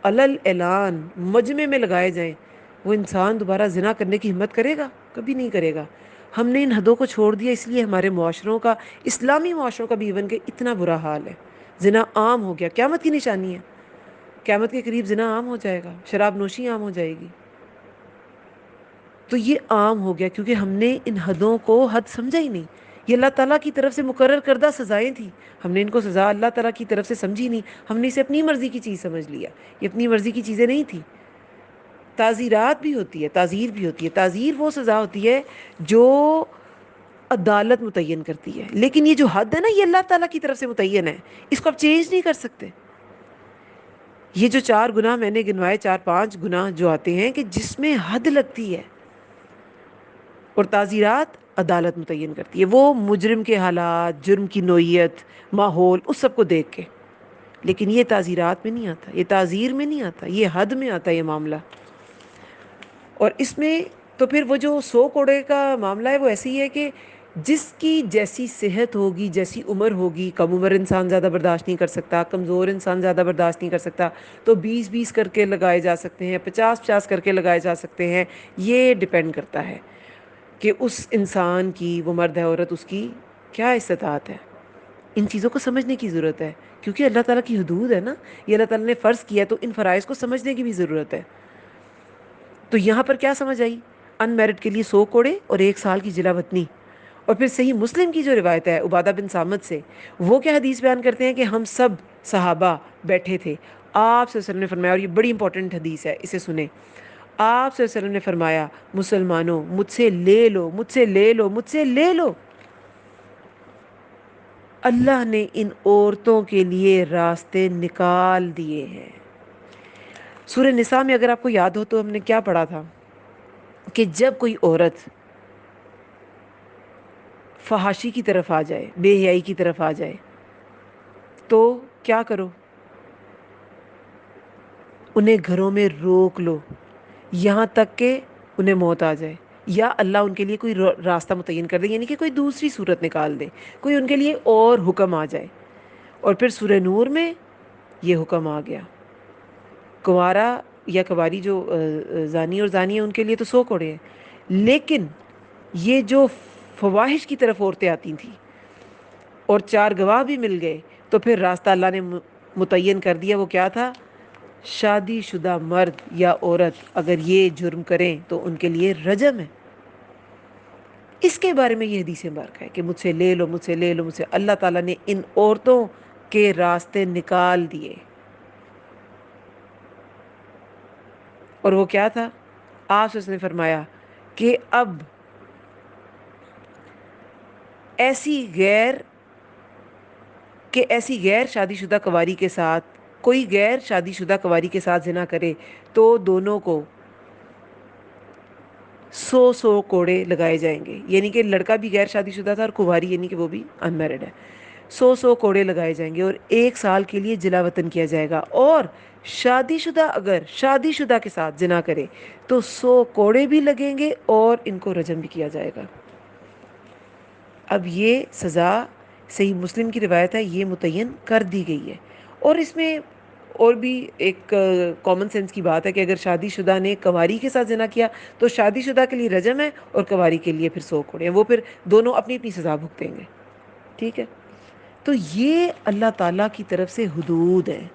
علل اعلان مجمع میں لگائے جائیں، وہ انسان دوبارہ زنا کرنے کی ہمت کرے گا؟ کبھی نہیں کرے گا. ہم نے ان حدوں کو چھوڑ دیا، اس لیے ہمارے معاشروں کا، اسلامی معاشروں کا بھی ایون کہ اتنا برا حال ہے. زنا عام ہو گیا، قیامت کی نشانی ہے. قیامت کے قریب زنا عام ہو جائے گا، شراب نوشی عام ہو جائے گی. تو یہ عام ہو گیا کیونکہ ہم نے ان حدوں کو حد سمجھا ہی نہیں. یہ اللہ تعالیٰ کی طرف سے مقرر کردہ سزائیں تھیں، ہم نے ان کو سزا اللہ تعالیٰ کی طرف سے سمجھی نہیں. ہم نے اسے اپنی مرضی کی چیز سمجھ لیا. یہ اپنی مرضی کی چیزیں نہیں تھیں. تعزیرات بھی ہوتی ہے، تعزیر بھی ہوتی ہے. تعزیر وہ سزا ہوتی ہے جو عدالت متعین کرتی ہے، لیکن یہ جو حد ہے نا، یہ اللہ تعالیٰ کی طرف سے متعین ہے، اس کو آپ چینج نہیں کر سکتے. یہ جو 4 گناہ میں نے گنوائے، 4-5 گناہ جو آتے ہیں کہ جس میں حد لگتی ہے، اور تعزیرات عدالت متعین کرتی ہے، وہ مجرم کے حالات، جرم کی نوعیت، ماحول، اس سب کو دیکھ کے. لیکن یہ تعزیرات میں نہیں آتا، یہ تعزیر میں نہیں آتا، یہ حد میں آتا ہے یہ معاملہ. اور اس میں تو پھر وہ جو 100 کوڑے کا معاملہ ہے وہ ایسی ہے کہ جس کی جیسی صحت ہوگی، جیسی عمر ہوگی، کم عمر انسان زیادہ برداشت نہیں کر سکتا، کمزور انسان زیادہ برداشت نہیں کر سکتا، تو 20-20 کر کے لگائے جا سکتے ہیں، 50-50 کر کے لگائے جا سکتے ہیں. یہ ڈیپینڈ کرتا ہے کہ اس انسان کی، وہ مرد ہے عورت، اس کی کیا استطاعت ہے. ان چیزوں کو سمجھنے کی ضرورت ہے کیونکہ اللہ تعالیٰ کی حدود ہے نا، یہ اللہ تعالیٰ نے فرض کیا، تو ان فرائض کو سمجھنے کی بھی ضرورت ہے. تو یہاں پر کیا سمجھ آئی؟ ان میرڈ کے لیے 100 کوڑے اور 1 سال کی جلا وطنی. اور پھر صحیح مسلم کی جو روایت ہے عبادہ بن صامت سے، وہ کیا حدیث بیان کرتے ہیں کہ ہم سب صحابہ بیٹھے تھے، آپ صلی اللہ علیہ وسلم نے فرمایا، اور یہ بڑی امپورٹنٹ حدیث ہے، اسے سنیں. آپ صلی اللہ علیہ وسلم نے فرمایا، مسلمانوں مجھ سے لے لو، مجھ سے لے لو، مجھ سے لے لو. اللہ نے ان عورتوں کے لیے راستے نکال دیے ہیں. سورہ نساء میں اگر آپ کو یاد ہو تو ہم نے کیا پڑھا تھا کہ جب کوئی عورت فحاشی کی طرف آ جائے، بے حیائی کی طرف آ جائے، تو کیا کرو؟ انہیں گھروں میں روک لو یہاں تک کہ انہیں موت آ جائے، یا اللہ ان کے لیے کوئی راستہ متعین کر دے، یعنی کہ کوئی دوسری صورت نکال دے، کوئی ان کے لیے اور حکم آ جائے. اور پھر سورہ نور میں یہ حکم آ گیا، کنوارا یا کنواری جو زانی اور زانی ہیں ان کے لیے تو 100 کوڑے ہیں. لیکن یہ جو فواحش کی طرف عورتیں آتی تھیں اور 4 گواہ بھی مل گئے، تو پھر راستہ اللہ نے متعین کر دیا. وہ کیا تھا؟ شادی شدہ مرد یا عورت اگر یہ جرم کریں تو ان کے لیے رجم ہے. اس کے بارے میں یہ حدیث مبارکہ ہے کہ مجھ سے لے لو، مجھ سے لے لو، مجھ سے. اللہ تعالیٰ نے ان عورتوں کے راستے نکال دیے. اور وہ کیا تھا؟ آپ نے فرمایا کہ اب ایسی غیر شادی شدہ کنواری کے ساتھ، کوئی غیر شادی شدہ کنواری کے ساتھ زنا کرے تو دونوں کو 100 کوڑے لگائے جائیں گے. یعنی کہ لڑکا بھی غیر شادی شدہ تھا اور کنواری یعنی کہ وہ بھی ان میرڈ ہے. 100 کوڑے لگائے جائیں گے اور 1 سال کے لیے جلا وطن کیا جائے گا. اور شادی شدہ اگر شادی شدہ کے ساتھ زنا کرے تو 100 کوڑے بھی لگیں گے اور ان کو رجم بھی کیا جائے گا. اب یہ سزا صحیح مسلم کی روایت ہے، یہ متعین کر دی گئی ہے. اور اس میں اور بھی ایک کامن سینس کی بات ہے کہ اگر شادی شدہ نے کنواری کے ساتھ زنا کیا تو شادی شدہ کے لیے رجم ہے اور کنواری کے لیے پھر 100 کوڑے ہیں. وہ پھر دونوں اپنی اپنی سزا بھگتیں گے. ٹھیک ہے؟ تو یہ اللہ تعالیٰ کی طرف سے حدود ہیں،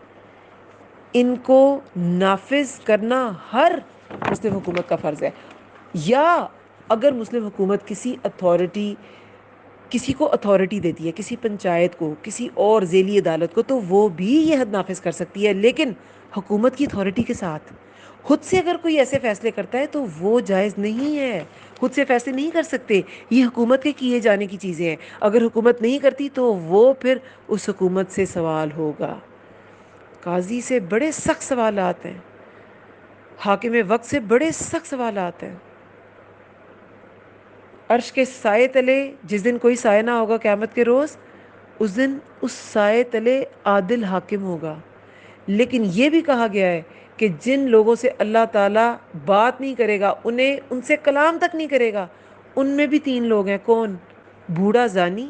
ان کو نافذ کرنا ہر مسلم حکومت کا فرض ہے. یا اگر مسلم حکومت کسی کو اتھارٹی دیتی ہے، کسی پنچایت کو، کسی اور ذیلی عدالت کو، تو وہ بھی یہ حد نافذ کر سکتی ہے، لیکن حکومت کی اتھارٹی کے ساتھ. خود سے اگر کوئی ایسے فیصلے کرتا ہے تو وہ جائز نہیں ہے. خود سے فیصلے نہیں کر سکتے، یہ حکومت کے کیے جانے کی چیزیں ہیں. اگر حکومت نہیں کرتی تو وہ پھر اس حکومت سے سوال ہوگا. قاضی سے بڑے سخت سوالات ہیں، حاکم وقت سے بڑے سخت سوالات ہیں. عرش کے سائے تلے جس دن کوئی سائے نہ ہوگا قیامت کے روز، اس دن اس سائے تلے عادل حاکم ہوگا. لیکن یہ بھی کہا گیا ہے کہ جن لوگوں سے اللہ تعالیٰ بات نہیں کرے گا، ان سے کلام تک نہیں کرے گا، ان میں بھی 3 لوگ ہیں. کون؟ بوڑھا زانی،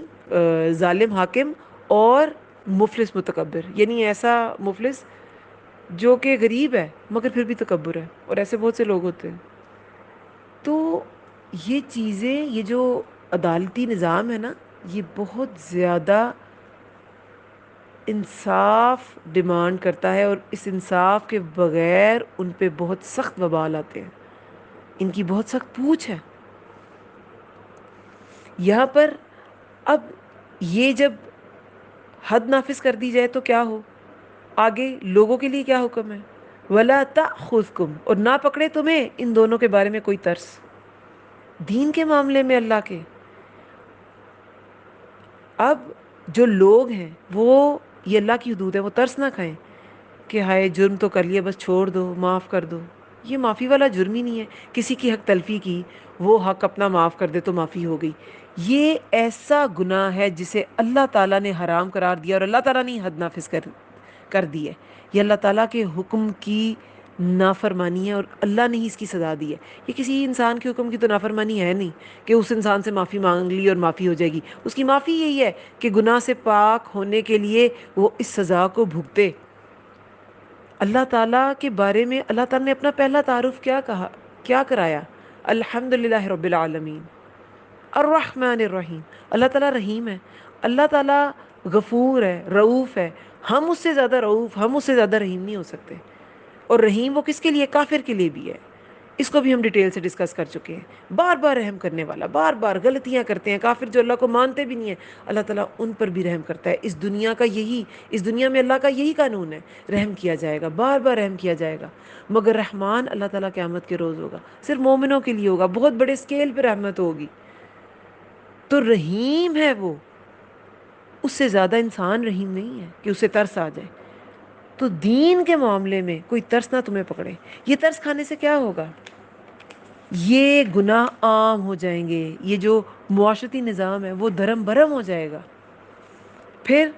ظالم حاکم، اور مفلس متکبر. یعنی ایسا مفلس جو کہ غریب ہے مگر پھر بھی تکبر ہے، اور ایسے بہت سے لوگ ہوتے ہیں. تو یہ چیزیں، یہ جو عدالتی نظام ہے نا، یہ بہت زیادہ انصاف ڈیمانڈ کرتا ہے، اور اس انصاف کے بغیر ان پہ بہت سخت وبال آتے ہیں، ان کی بہت سخت پوچھ ہے. یہاں پر اب یہ جب حد نافذ کر دی جائے تو کیا ہو؟ آگے لوگوں کے لیے کیا حکم ہے؟ وَلَا تَأْخُذْكُمْ، اور نہ پکڑے تمہیں ان دونوں کے بارے میں کوئی ترس. دین کے معاملے میں اللہ کے اب جو لوگ ہیں وہ، یہ اللہ کی حدود ہے، وہ ترس نہ کھائیں کہ ہائے جرم تو کر لیا، بس چھوڑ دو، معاف کر دو. یہ معافی والا جرم ہی نہیں ہے. کسی کی حق تلفی کی، وہ حق اپنا معاف کر دے تو معافی ہو گئی. یہ ایسا گناہ ہے جسے اللہ تعالیٰ نے حرام قرار دیا اور اللہ تعالیٰ نے حد نافذ کر دی ہے. یہ اللہ تعالیٰ کے حکم کی نافرمانی ہے اور اللہ نے ہی اس کی سزا دی ہے. یہ کسی انسان کے حکم کی تو نافرمانی ہے نہیں کہ اس انسان سے معافی مانگ لی اور معافی ہو جائے گی. اس کی معافی یہی ہے کہ گناہ سے پاک ہونے کے لیے وہ اس سزا کو بھگتے. اللہ تعالیٰ کے بارے میں اللہ تعالیٰ نے اپنا پہلا تعارف کیا کرایا؟ الحمدللہ رب العالمین الرحمن الرحیم. اللہ تعالیٰ رحیم ہے، اللہ تعالیٰ غفور ہے، رعوف ہے. ہم اس سے زیادہ رعوف، ہم اس سے زیادہ رحیم نہیں ہو سکتے. اور رحیم وہ کس کے لیے؟ کافر کے لیے بھی ہے. اس کو بھی ہم ڈیٹیل سے ڈسکس کر چکے ہیں. بار بار رحم کرنے والا، بار بار غلطیاں کرتے ہیں کافر جو اللہ کو مانتے بھی نہیں ہیں، اللہ تعالیٰ ان پر بھی رحم کرتا ہے. اس دنیا میں اللہ کا یہی قانون ہے، رحم کیا جائے گا، بار بار رحم کیا جائے گا. مگر رحمان اللہ تعالیٰ قیامت کے روز ہوگا، صرف مومنوں کے لیے ہوگا، بہت بڑے اسکیل پہ رحمت ہوگی. تو رحیم ہے وہ. اس سے زیادہ انسان رحیم نہیں ہے کہ اسے ترس آ جائے. تو دین کے معاملے میں کوئی ترس نہ تمہیں پکڑے. یہ ترس کھانے سے کیا ہوگا؟ یہ گناہ عام ہو جائیں گے، یہ جو معاشرتی نظام ہے وہ دھرم برہم ہو جائے گا. پھر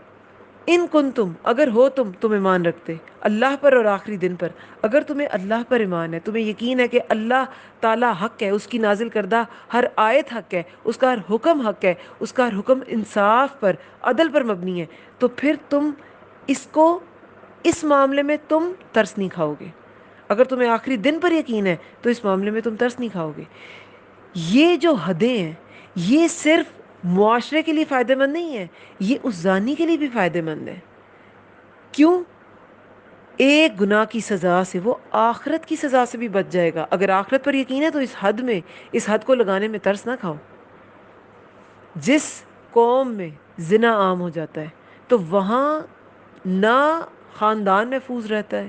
ان کن تم، اگر ہو تم ایمان رکھتے اللہ پر اور آخری دن پر. اگر تمہیں اللہ پر ایمان ہے، تمہیں یقین ہے کہ اللہ تعالیٰ حق ہے، اس کی نازل کردہ ہر آیت حق ہے، اس کا ہر حکم حق ہے، اس کا ہر حکم انصاف پر، عدل پر مبنی ہے، تو پھر تم اس کو، اس معاملے میں تم ترس نہیں کھاؤ گے. اگر تمہیں آخری دن پر یقین ہے تو اس معاملے میں تم ترس نہیں کھاؤ گے. یہ جو حدیں ہیں یہ صرف معاشرے کے لیے فائدہ مند نہیں ہے، یہ اس زانی کے لیے بھی فائدہ مند ہے. کیوں؟ ایک گناہ کی سزا سے وہ آخرت کی سزا سے بھی بچ جائے گا. اگر آخرت پر یقین ہے تو اس حد کو لگانے میں ترس نہ کھاؤ. جس قوم میں زنا عام ہو جاتا ہے تو وہاں نہ خاندان محفوظ رہتا ہے،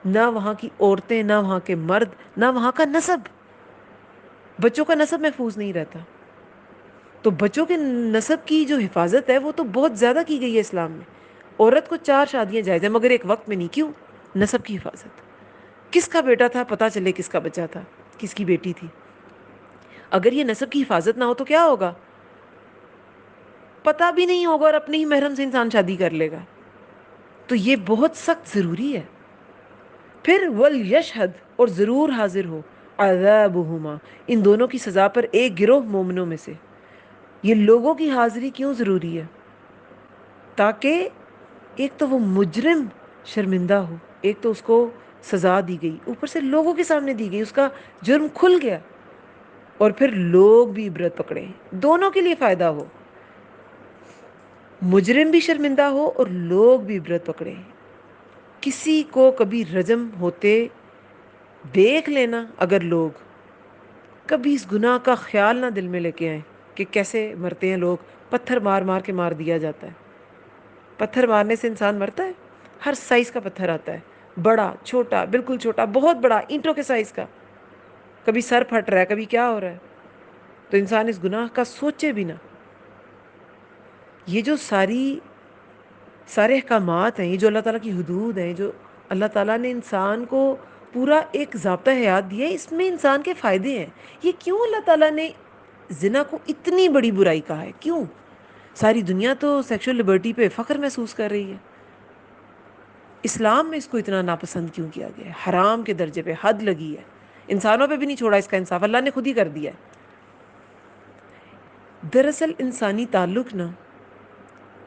نہ وہاں کی عورتیں، نہ وہاں کے مرد، نہ وہاں کا نسب، بچوں کا نسب محفوظ نہیں رہتا. تو بچوں کے نسب کی جو حفاظت ہے وہ تو بہت زیادہ کی گئی ہے اسلام میں. عورت کو 4 شادیاں جائز ہیں مگر ایک وقت میں نہیں. کیوں؟ نسب کی حفاظت. کس کا بیٹا تھا پتہ چلے کس کا بچہ تھا، کس کی بیٹی تھی. اگر یہ نسب کی حفاظت نہ ہو تو کیا ہوگا؟ پتہ بھی نہیں ہوگا اور اپنے ہی محرم سے انسان شادی کر لے گا. تو یہ بہت سخت ضروری ہے. پھر وَلْيَشْهَدْ، اور ضرور حاضر ہو، عذابہما، ان دونوں کی سزا پر ایک گروہ مومنوں میں سے. یہ لوگوں کی حاضری کیوں ضروری ہے؟ تاکہ ایک تو وہ مجرم شرمندہ ہو، ایک تو اس کو سزا دی گئی، اوپر سے لوگوں کے سامنے دی گئی، اس کا جرم کھل گیا، اور پھر لوگ بھی عبرت پکڑیں، دونوں کے لیے فائدہ ہو. مجرم بھی شرمندہ ہو اور لوگ بھی عبرت پکڑیں. کسی کو کبھی رجم ہوتے دیکھ لینا، اگر لوگ کبھی اس گناہ کا خیال نہ دل میں لے کے آئیں کہ کیسے مرتے ہیں لوگ، پتھر مار مار کے مار دیا جاتا ہے. پتھر مارنے سے انسان مرتا ہے؟ ہر سائز کا پتھر آتا ہے، بڑا، چھوٹا، بالکل چھوٹا، بہت بڑا، اینٹوں کے سائز کا. کبھی سر پھٹ رہا ہے، کبھی کیا ہو رہا ہے. تو انسان اس گناہ کا سوچے بھی نہ. یہ جو سارے احکامات ہیں، یہ جو اللہ تعالیٰ کی حدود ہیں، جو اللہ تعالیٰ نے انسان کو پورا ایک ضابطہ حیات دیا ہے، اس میں انسان کے فائدے ہیں. یہ کیوں اللہ تعالیٰ نے زنا کو اتنی بڑی برائی کہا ہے؟ کیوں؟ ساری دنیا تو سیکشول لبرٹی پہ فخر محسوس کر رہی ہے. اسلام میں اس کو اتنا ناپسند کیوں کیا گیا ہے؟ حرام کے درجے پہ حد لگی ہے. انسانوں پہ بھی نہیں چھوڑا اس کا انصاف، اللہ نے خود ہی کر دیا ہے. دراصل انسانی تعلق نا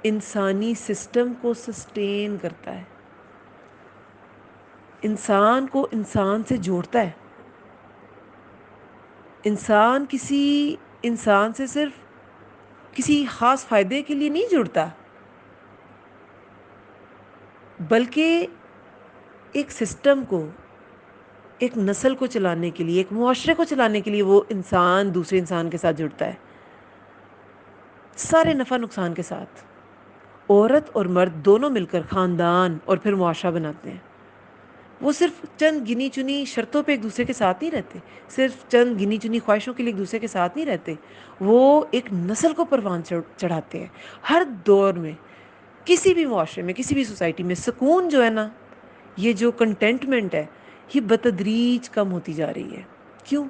انسانی سسٹم کو سسٹین کرتا ہے، انسان کو انسان سے جوڑتا ہے. انسان کسی انسان سے صرف کسی خاص فائدے کے لیے نہیں جڑتا، بلکہ ایک سسٹم کو، ایک نسل کو چلانے کے لیے، ایک معاشرے کو چلانے کے لیے وہ انسان دوسرے انسان کے ساتھ جڑتا ہے، سارے نفع نقصان کے ساتھ. عورت اور مرد دونوں مل کر خاندان اور پھر معاشرہ بناتے ہیں. وہ صرف چند گنی چنی شرطوں پہ ایک دوسرے کے ساتھ نہیں رہتے، صرف چند گنی چنی خواہشوں کے لیے ایک دوسرے کے ساتھ نہیں رہتے، وہ ایک نسل کو پروان چڑھاتے ہیں. ہر دور میں، کسی بھی معاشرے میں، کسی بھی سوسائٹی میں سکون جو ہے نا، یہ جو کنٹینٹمنٹ ہے، یہ بتدریج کم ہوتی جا رہی ہے. کیوں؟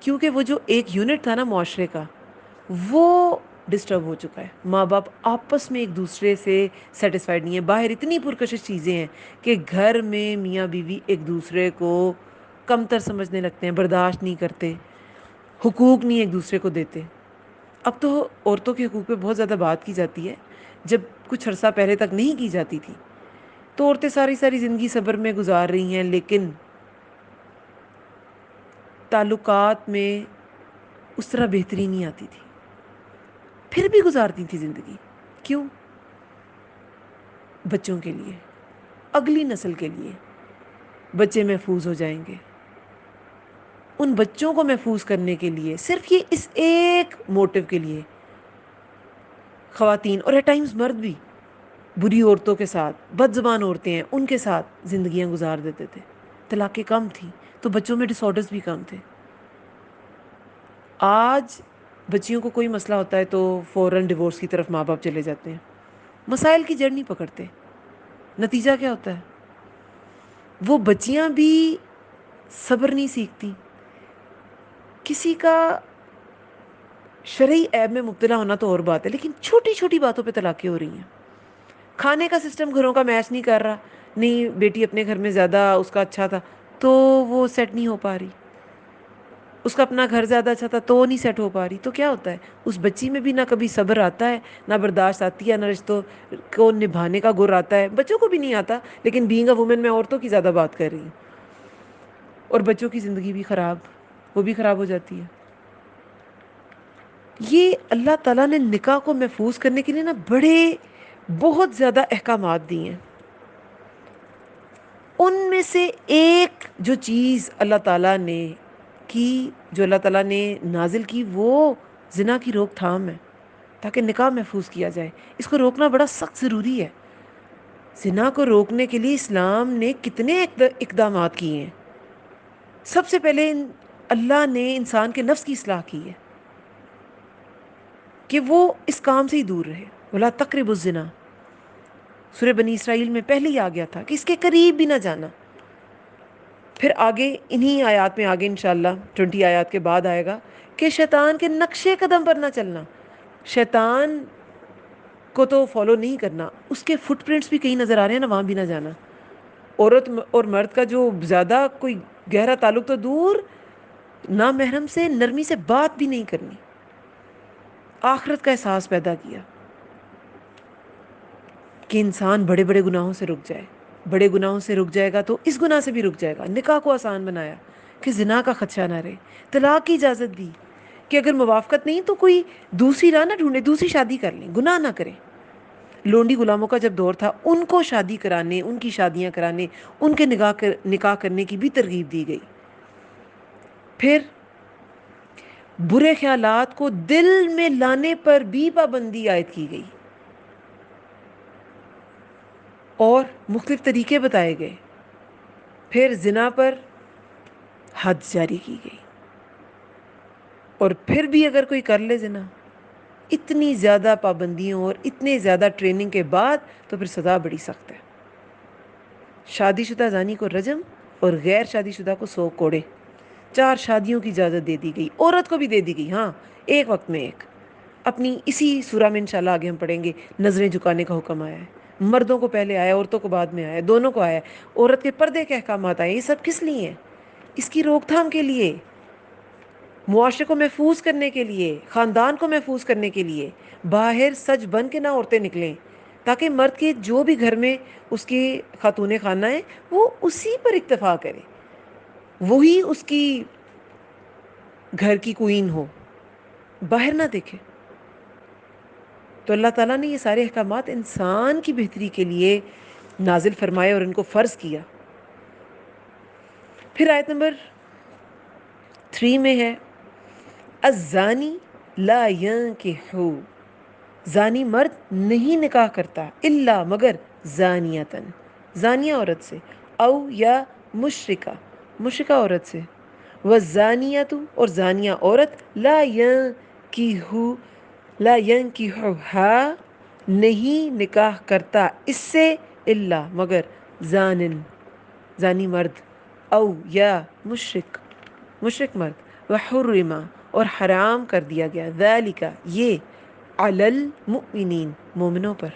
کیونکہ وہ جو ایک یونٹ تھا نا معاشرے کا، وہ ڈسٹرب ہو چکا ہے. ماں باپ آپس میں ایک دوسرے سے سیٹسفائیڈ نہیں ہے. باہر اتنی پرکشش چیزیں ہیں کہ گھر میں میاں بیوی ایک دوسرے کو کمتر سمجھنے لگتے ہیں، برداشت نہیں کرتے، حقوق نہیں ایک دوسرے کو دیتے. اب تو عورتوں کے حقوق پہ بہت زیادہ بات کی جاتی ہے، جب کچھ عرصہ پہلے تک نہیں کی جاتی تھی. تو عورتیں ساری زندگی صبر میں گزار رہی ہیں، لیکن تعلقات میں اس طرح بہتری نہیں آتی تھی، پھر بھی گزارتی تھی زندگی. کیوں؟ بچوں کے لیے، اگلی نسل کے لیے. بچے محفوظ ہو جائیں گے. ان بچوں کو محفوظ کرنے کے لیے، صرف یہ اس ایک موٹیو کے لیے خواتین اور ایٹ ٹائمز مرد بھی بری عورتوں کے ساتھ، بد زبان عورتیں ہیں ان کے ساتھ زندگیاں گزار دیتے تھے. طلاقیں کم تھیں تو بچوں میں ڈس آرڈرز بھی کم تھے. آج بچیوں کو کوئی مسئلہ ہوتا ہے تو فوراً ڈیورس کی طرف ماں باپ چلے جاتے ہیں، مسائل کی جڑ نہیں پکڑتے. نتیجہ کیا ہوتا ہے؟ وہ بچیاں بھی صبر نہیں سیکھتی. کسی کا شرعی عیب میں مبتلا ہونا تو اور بات ہے، لیکن چھوٹی چھوٹی باتوں پہ طلاقیں ہو رہی ہیں. کھانے کا سسٹم گھروں کا میچ نہیں کر رہا، نہیں بیٹی اپنے گھر میں زیادہ اس کا اچھا تھا تو وہ سیٹ نہیں ہو پا رہی، اس کا اپنا گھر زیادہ اچھا تھا تو وہ نہیں سیٹ ہو پا رہی. تو کیا ہوتا ہے؟ اس بچی میں بھی نہ کبھی صبر آتا ہے، نہ برداشت آتی ہے، نہ رشتوں کو نبھانے کا گر آتا ہے. بچوں کو بھی نہیں آتا، لیکن بینگ اے وومن میں عورتوں کی زیادہ بات کر رہی ہوں. اور بچوں کی زندگی بھی خراب، وہ بھی خراب ہو جاتی ہے. یہ اللہ تعالیٰ نے نکاح کو محفوظ کرنے کے لیے نا بہت زیادہ احکامات دیے ہیں. ان میں سے ایک جو چیز اللہ تعالیٰ نے کی، جو اللہ تعالیٰ نے نازل کی، وہ زنا کی روک تھام ہے، تاکہ نکاح محفوظ کیا جائے. اس کو روکنا بڑا سخت ضروری ہے. زنا کو روکنے کے لیے اسلام نے کتنے اقدامات کیے ہیں. سب سے پہلے اللہ نے انسان کے نفس کی اصلاح کی ہے کہ وہ اس کام سے ہی دور رہے. وَلَا تَقْرَبُوا الزِّنَا، سورہ بنی اسرائیل میں پہلے ہی آ گیا تھا کہ اس کے قریب بھی نہ جانا. پھر آگے انہی آیات میں آگے انشاءاللہ 20 آیات کے بعد آئے گا کہ شیطان کے نقشے قدم پر نہ چلنا. شیطان کو تو فالو نہیں کرنا، اس کے فٹ پرنٹس بھی کہیں نظر آ رہے ہیں نا، وہاں بھی نہ جانا. عورت اور مرد کا جو زیادہ کوئی گہرا تعلق تو دور، نامحرم سے نرمی سے بات بھی نہیں کرنی. آخرت کا احساس پیدا کیا کہ انسان بڑے بڑے گناہوں سے رک جائے. بڑے گناہوں سے رک جائے گا تو اس گناہ سے بھی رک جائے گا. نکاح کو آسان بنایا کہ زنا کا خدشہ نہ رہے. طلاق کی اجازت دی کہ اگر موافقت نہیں تو کوئی دوسری راہ نہ ڈھونڈے، دوسری شادی کر لیں، گناہ نہ کریں. لونڈی غلاموں کا جب دور تھا، ان کو شادی کرانے، ان کی شادیاں کرانے، ان کے نکاح کرنے کی بھی ترغیب دی گئی. پھر برے خیالات کو دل میں لانے پر بھی پابندی عائد کی گئی اور مختلف طریقے بتائے گئے. پھر زنا پر حد جاری کی گئی، اور پھر بھی اگر کوئی کر لے زنا، اتنی زیادہ پابندیوں اور اتنے زیادہ ٹریننگ کے بعد تو پھر سزا بڑی سخت ہے. شادی شدہ زانی کو رجم اور غیر شادی شدہ کو 100 کوڑے. 4 شادیوں کی اجازت دے دی گئی. عورت کو بھی دے دی گئی، ہاں، ایک وقت میں ایک. اپنی اسی سورہ میں انشاءاللہ آگے ہم پڑھیں گے، نظریں جھکانے کا حکم آیا ہے. مردوں کو پہلے آیا، عورتوں کو بعد میں آیا، دونوں کو آیا. عورت کے پردے کے احکامات آئے. یہ سب کس لیے ہیں؟ اس کی روک تھام کے لیے، معاشرے کو محفوظ کرنے کے لیے، خاندان کو محفوظ کرنے کے لیے. باہر سج بن کے نہ عورتیں نکلیں، تاکہ مرد کے جو بھی گھر میں اس کی خاتون خانہ ہیں وہ اسی پر اکتفا کرے، وہی اس کی گھر کی کوئین ہو، باہر نہ دیکھے. تو اللہ تعالیٰ نے یہ سارے احکامات انسان کی بہتری کے لیے نازل فرمائے اور ان کو فرض کیا. پھر آیت نمبر 3 میں ہے الزانی لا ينکح، زانی مرد نہیں نکاح کرتا الا مگر زانیتن، زانیہ عورت سے، او یا مشرکہ، مشرکہ عورت سے. والزانیۃ، اور زانیہ عورت، لا ينکحها، نہیں نکاح کرتا اس سے، الا مگر زانن، زانی مرد، او یا مشرک، مشرک مرد. وحرم، اور حرام کر دیا گیا، ذالک، یہ، علی المؤمنین، مومنوں پر.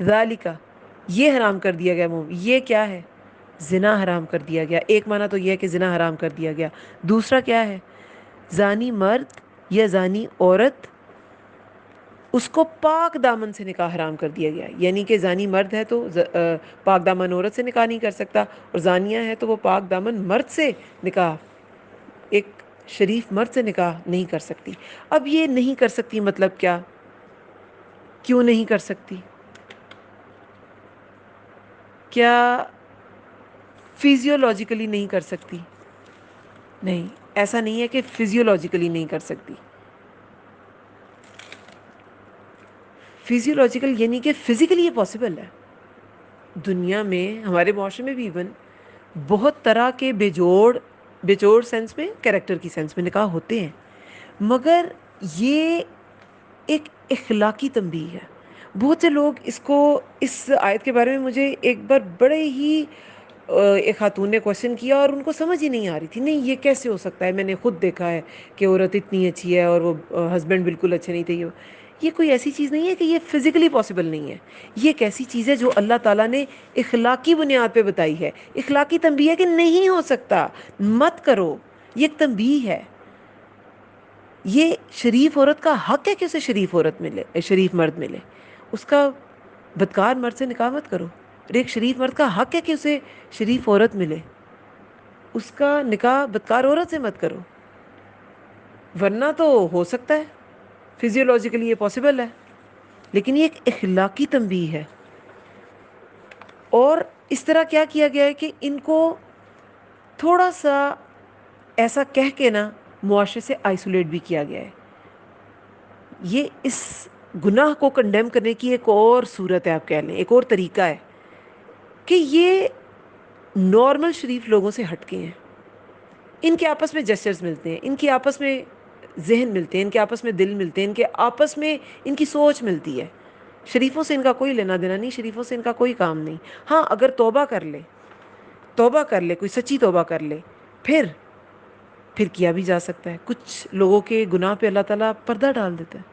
ذالک، یہ حرام کر دیا گیا. یہ کیا ہے؟ زنا حرام کر دیا گیا. ایک معنی تو یہ ہے کہ زنا حرام کر دیا گیا. دوسرا کیا ہے؟ زانی مرد یا زانی عورت، اس کو پاک دامن سے نکاح حرام کر دیا گیا. یعنی کہ زانی مرد ہے تو پاک دامن عورت سے نکاح نہیں کر سکتا، اور زانیہ ہے تو وہ پاک دامن مرد سے نکاح، ایک شریف مرد سے نکاح نہیں کر سکتی. اب یہ نہیں کر سکتی مطلب کیا؟ کیوں نہیں کر سکتی؟ کیا فیزیولوجیکلی نہیں کر سکتی؟ نہیں، ایسا نہیں ہے کہ فیزیولوجیکلی نہیں کر سکتی. فیزیولوجیکل یعنی کہ فزیکلی یہ پاسبل ہے. دنیا میں، ہمارے معاشرے میں بھی ایون بہت طرح کے بے جوڑ سینس میں، کیریکٹر کی سینس میں نکاح ہوتے ہیں، مگر یہ ایک اخلاقی تنبیہ ہے. بہت سے لوگ اس آیت کے بارے میں مجھے ایک بار بڑے ہی ایک خاتون نے کوشچن کیا اور ان کو سمجھ ہی نہیں آ رہی تھی. نہیں یہ کیسے ہو سکتا ہے, میں نے خود دیکھا ہے کہ عورت اتنی اچھی ہے اور وہ ہسبینڈ بالکل اچھے نہیں تھے. یہ کوئی ایسی چیز نہیں ہے کہ یہ فزیکلی پاسبل نہیں ہے. یہ ایک ایسی چیز ہے جو اللہ تعالیٰ نے اخلاقی بنیاد پہ بتائی ہے. اخلاقی تنبیہ ہے کہ نہیں ہو سکتا, مت کرو. یہ ایک تنبیہ ہے. یہ شریف عورت کا حق ہے کہ اسے شریف عورت ملے, شریف مرد ملے. اس کا بدکار مرد سے نکاح مت کرو. اور ایک شریف مرد کا حق ہے کہ اسے شریف عورت ملے. اس کا نکاح بدکار عورت سے مت کرو, ورنہ تو ہو سکتا ہے فزیولوجیکلی یہ پاسبل ہے, لیکن یہ ایک اخلاقی تنبیہ ہے. اور اس طرح کیا کیا گیا ہے کہ ان کو تھوڑا سا ایسا کہہ کے نا معاشرے سے آئسولیٹ بھی کیا گیا ہے. یہ اس گناہ کو کنڈیم کرنے کی ایک اور صورت ہے, آپ کہہ لیں ایک اور طریقہ ہے کہ یہ نارمل شریف لوگوں سے ہٹ کے ہیں. ان کے آپس میں جسچرز ملتے ہیں, ان کے آپس میں ذہن ملتے ہیں, ان کے آپس میں دل ملتے ہیں, ان کے آپس میں ان کی سوچ ملتی ہے. شریفوں سے ان کا کوئی لینا دینا نہیں, شریفوں سے ان کا کوئی کام نہیں. ہاں اگر توبہ کر لے, کوئی سچی توبہ کر لے, پھر کیا بھی جا سکتا ہے. کچھ لوگوں کے گناہ پہ اللہ تعالیٰ پردہ ڈال دیتا ہے.